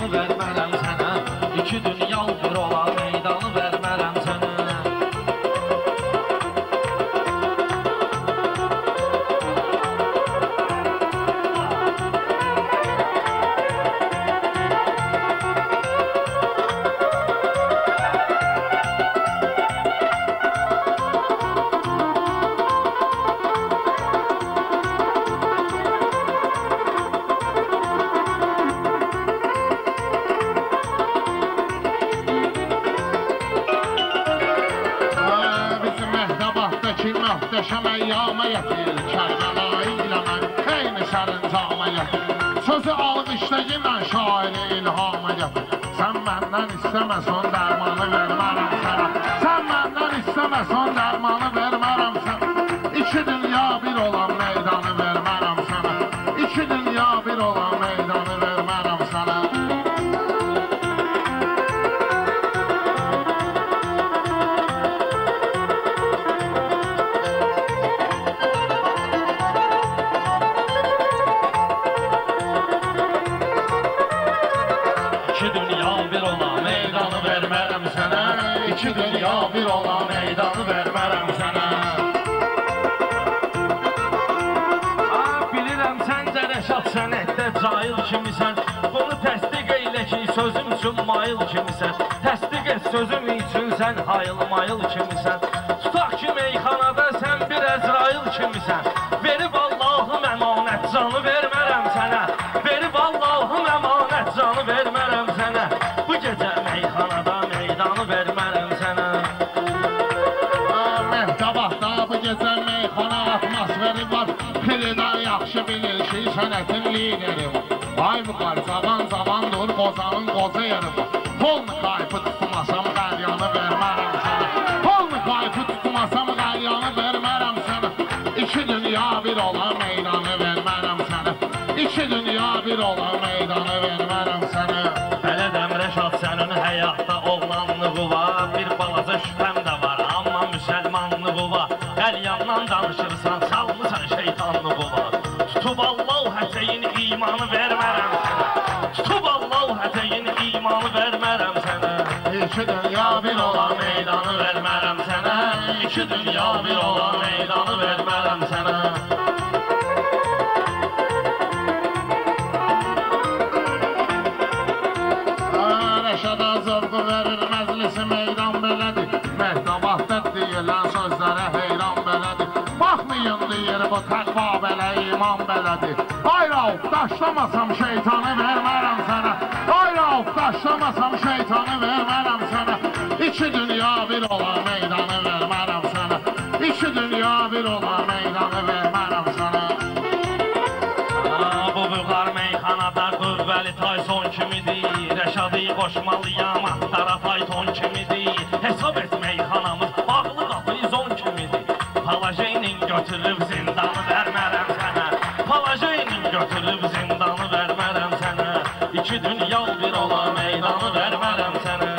meydanı vermərəm sənə. İki dünya bir ola meydanı vermərəm sənə. Möhtəşəm əyyama yetir, Kərbəlayı ilə mən eyni sərincama yetir. Sözü alqışda yenə şairi ilhama getir. Sən məndən istəməsən dərmanı vermərəm sənə. Sən məndən istəməsən dərmanı vermərəm sənə. İki dünya bir olan meydanı vermərəm sənə. İki dünya bir olan meydanı vermərəm sənə. İki dünya bir ola meydanı vermərəm sənə. Bilirəm səncə Rəşad sənətdə cahil kimisən. Bunu təsdiq eylə ki sözüm üçün mayıl kimisən. Təsdiq et sözüm üçün sən hayıl mayıl kimisən. Tutaq ki meyxanada sən bir Əzrail kimisən. Verib Allahım əmanət canı vermərəm sənə. Verib Allahım əmanət canı vermərəm sənə. Bu gecə meyxanada meydanı vermərəm sənə. Mehtabahda bu gecə meyxana atmosferi var. Piridən yaxşı bilir ki sənətin lideri var. Ay müqar cavan dur, qozanın qoza yeri var. Polnu qayfı tutmasam qəlyanı vermərəm sənə. Polnu qayfı tutmasam qəlyanı vermərəm sənə. İki dünya bir ola meydanı vermərəm sənə. İki dünya bir ola meydanı vermərəm sənə. Bələdəm Rəşad sənin həyatda oğlanlığı var. Bir balaca şübhəm də var, amma müsəlmanlığı var. Qəlyandan danışırsan, salmısan şeytanlığı var. Tutub Allah hətəyin imanı vermərəm sənə. Tutub Allah hətəyin imanı vermərəm sənə. İki dünya bir ola meydanı vermərəm sənə. İki dünya bir ola meydanı vermərəm sənə. Rəşada zövqü verir məclisi meydan belədir. Mehtabahda deyilən sözlərə heyran belədir. Baxmayın deyir bu təqva belə, iman belədir. Ay Rauf, daşlamasam şeytanı vermərəm sənə. Ay Rauf, daşlamasam şeytanı vermərəm sənə. İki dünya bir ola meydanı vermərəm sənə. İki dünya bir ola meydanı vermərəm sənə. Bu vüqar meyxanada qüvvəli Tayson kimidir. Rəşadı qoşmalıyam, ahtara fayton kimidir. Hesab et meyxanamız bağlı qapı izon kimidir. Palajeynin götürüb zindanı vermərəm sənə. Palajeynin götürüb zindanı vermərəm sənə. İki dünya bir ola meydanı vermərəm sənə.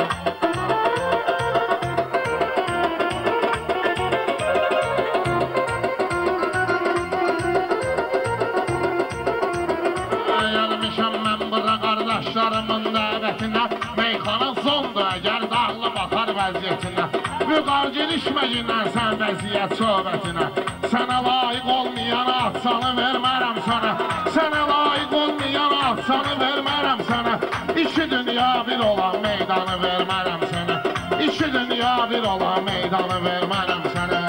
Gəlmişəm mən bura qardaşlarımın dəvətinə. Meyxana zondur əgər dağlı baxar vəziyyətinə. Vüqar girişməyinlə sən vəziyyət söhbətinə. Sənə layiq olmayan atsanı vermərəm sənə. Sənə layiq olmayan atsanı vermərəm sənə. İki dünya bir olan meydanı vermərəm sənə. İki dünya bir olan meydanı vermərəm sənə.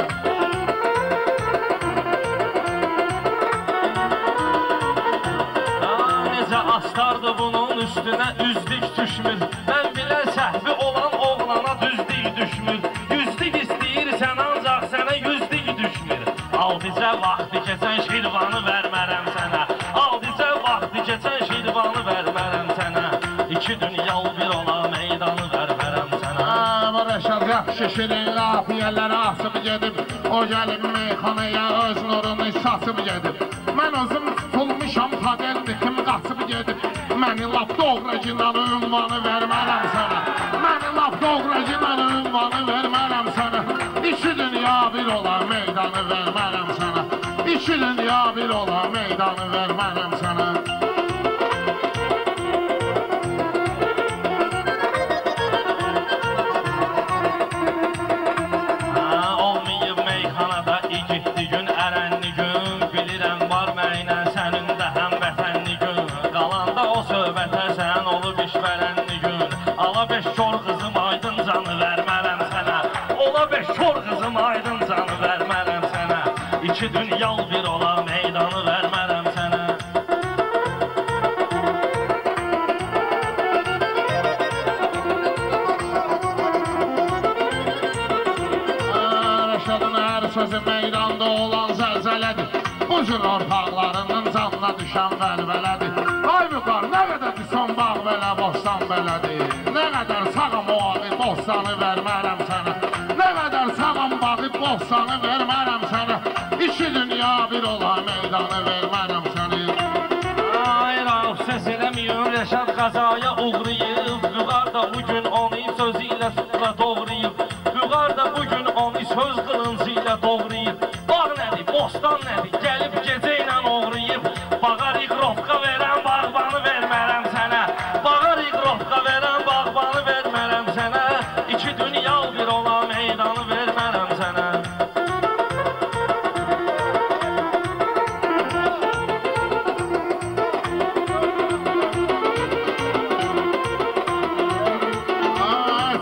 Astardı bunun üstünə üzdük düşmür. Mən bilə səhvi olan oğlana düzdük düşmür. Yüzdük istəyirsən ancaq sənə yüzdük düşmür. Aldicə vaxtı keçən şirvanı vermərəm sənə. Aldicə vaxtı keçən şirvanı vermərəm sənə. İki dünya bir ola meydanı vermərəm sənə. Bu Rəşad yaxşı şirin lafiyələri asıb gedib. O gəlib meyxanaya öz nurunu saçıb gedib. Mən özüm tutulmuşam padeldikim qaçıb gedib. Məni lap doğracınan ünvanı vermərəm sənə. Məni lap doğracınan ünvanı vermərəm sənə. İki dünya bir ola meydanı vermərəm sənə. İki dünya bir ola meydanı vermərəm sənə. söhbətə sən olub iş verənli gün. Ala 5 kor qızım aydın canı vermərəm sənə. Ola 5 kor qızım aydın canı vermərəm sənə. İki dünyal bir ola meydanı vermərəm sənə. Rəşadın hər sözü meydanda olan zəlzələdir. Bu cür ortaqlarının canına düşən vəlvələdir. Ay müqar, nə qədərdir son bağ belə, bostan belədir. Nə qədər sağam o ağı, bostanı vermərəm sənə. Nə qədər sağam bağı, bostanı vermərəm sənə. İki dünya bir ola meydanı vermərəm sənə. Ay Rauf, səs eləməyin, Rəşad qəzaya uğrayıb. Vüqar da bugün onu sözü ilə suqla doğrayıb. Vüqar da bugün onu söz qılıncı ilə doğrayıb. Bağ nədir, bostan nədir, gəlib gecə ilə uğrayıb. Bağa riqrovka verən bağbanı vermərəm sənə. Bağa riqrovka verən bağbanı vermərəm sənə. İki dünya bir ola meydanı vermərəm sənə.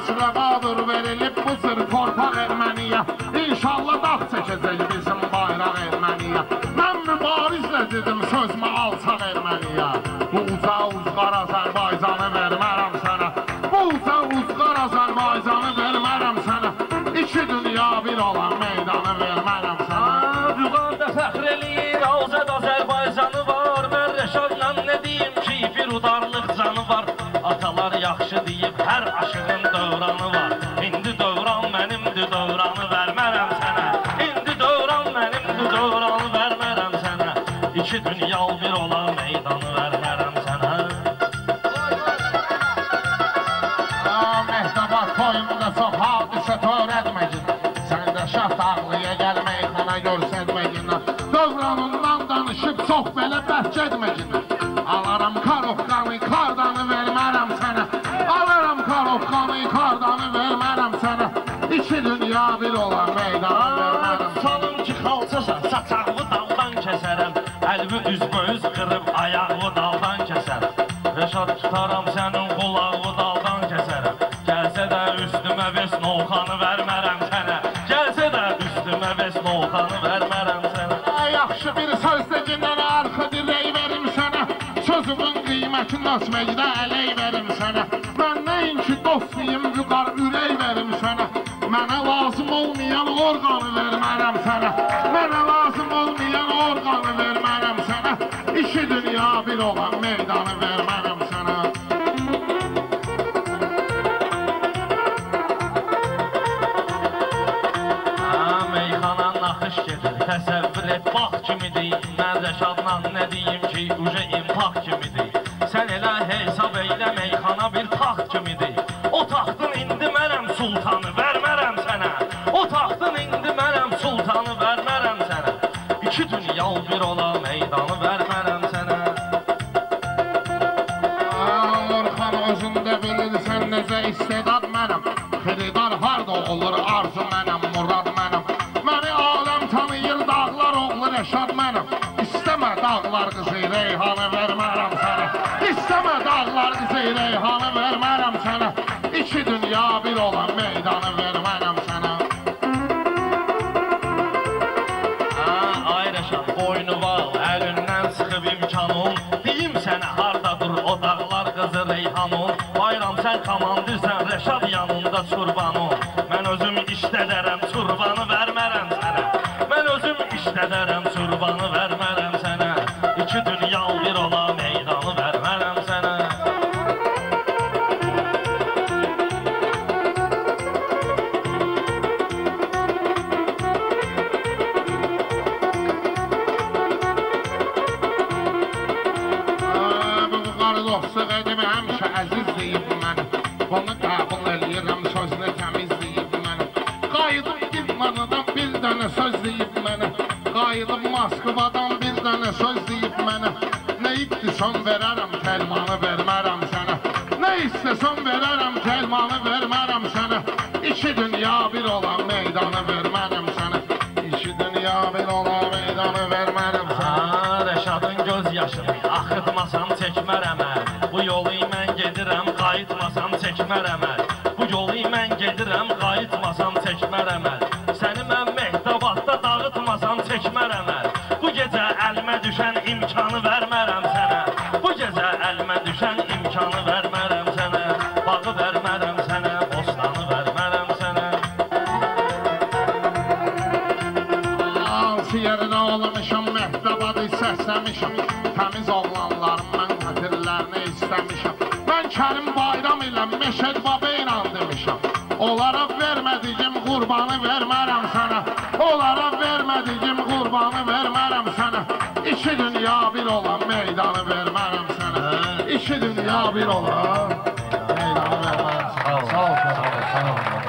Çırağadır verilib bu sır torpaq Erməniyə. İnşallah dağ çəkəcək bizim bayraq Erməniyə. Mən mübarizlə dedim sözümə alçaq Erməniyə. Bu uca uzqar Azərbaycanı vermərəm sənə. Bu uca uzqar Azərbaycanı vermərəm sənə. İki dünya bir olan meydanı vermərəm sənə. Vüqarda fəxr eləyir, Azad Azərbaycanı var. Mən Rəşadla nə deyim ki, bir udarlıq canı var. Atalar yaxşı deyib, hər aşığın dövranı var. İndi dövran mənimdir, dövranı vermərəm sənə. İndi dövran mənimdir, dövranı vermərəm sənə. İki dünya bir olan meydanı vermərəm sənə. Mehtabat toyunda çox hadisə törətməcin. Sən də şah dağlıya gəl meyxana görsətməcin. Dövranından danışıb çox belə bəhc etməcin. Alaram karovkanı, kardanı vermərəm sənə. Alaram karovkanı, kardanı vermərəm sənə. İki dünya bir olan meydanı vermərəm sənə. Salım ki xalçasan, saçaqlı daldan kəsərəm. Əlvi üzböz qırıb ayağı daldan kəsərəm. Rəşad tutaram sənin qulağı daldan kəsərəm. Gəlsə də üstümə ves novxanı vermərəm sənə. Gəlsə də üstümə ves novxanı vermərəm sənə. Yaxşı bir söz degindən arxa dirək verim sənə. Sözümün qiymətini ölçməkdə ələk verim sənə. Mən nəinki dostuyum, vüqar ürək verim sənə. Mənə lazım olmayan orqanı vermərəm sənə. Mənə lazım olmayan orqanı vermərəm sənə. İki dünya bir olan meydanı vermərəm sənə. Meyxana naxış gedir, təsəvvür et, bax kimidir. Mən Rəşadla nə deyim ki, uca impaq kimidir. Sən elə hesab eylə, meyxana bir taxt kimidir. O taxtın indi mənəm sultanı, vermərəm sənə. O taxtın indi mənəm sultanı, vermərəm sənə. İki dünya bir ola meydanı vermərəm sənə. Orxan özündə bilirsən necə istedad mənəm. Xeridar harda olur, arzu mənəm, murad mənəm. Məni aləm tanıyır, dağlar oğlu Rəşad mənəm. İstəmə dağlar qızı reyhanı vermərəm sənə. İstəmə dağlar qızı reyhanı vermərəm sənə. İki dünya bir olan meydanı vermərəm sənə. Ay Rəşad, boynu var, əlindən sıxıb imkanın. Deyim sənə hardadır o dağlar qızı reyhanın. Bayram sən komandirsən, Rəşad yanında çurbanın. Mən özüm işlədərəm, çurbanı vermərəm sənə. Mən özüm işlədərəm, çurbanı vermərəm sənə. İki dünya bir ola meydanı vermərəm sənə. Dostluq edib həmişə əziz deyib mənə. Bunu qəbul eləyirəm, sözünü təmiz deyib mənə. Qayıdıb Didmanıdan bir dənə söz deyib mənə. Qayıdıb Moskvadan bir dənə söz deyib mənə. Nə istəsən verərəm, kəlmanı vermərəm sənə. Nə istəsən verərəm, kəlmanı vermərəm sənə. İki dünya bir olan meydanı vermərəm sənə. İki dünya bir olan meydanı vermərəm sənə. Rəşadın göz yaşını axıtmasam çəkmərəm əl. Bu yolu mən gedirəm, qayıtmasam çəkmərəm əl. Bu yolu mən gedirəm, qayıtmasam çəkmərəm əl. Səni mən Mehdabadda dağıtmasam çəkmərəm əl. Bu gecə əlimə düşən imkanı vermərəm sənə. Bu gecə əlimə düşən imkanı vermərəm sənə. Bağı vermərəm sənə, bostanı vermərəm sənə. Hansı yerdə olmuşam, Mehdabadı səsləmişəm. Təmiz oğlanların mən xətirlərini istəmişəm. Mən Kərim Bayram ilə Meşed Baba ilə demişəm. Onlara vermədiyim qurbanı vermərəm sənə. Onlara vermədiyim qurbanı vermərəm sənə. İki dünya bir olan meydanı vermərəm sənə. İki dünya bir olan meydanı vermərəm sənə. Sağ ol.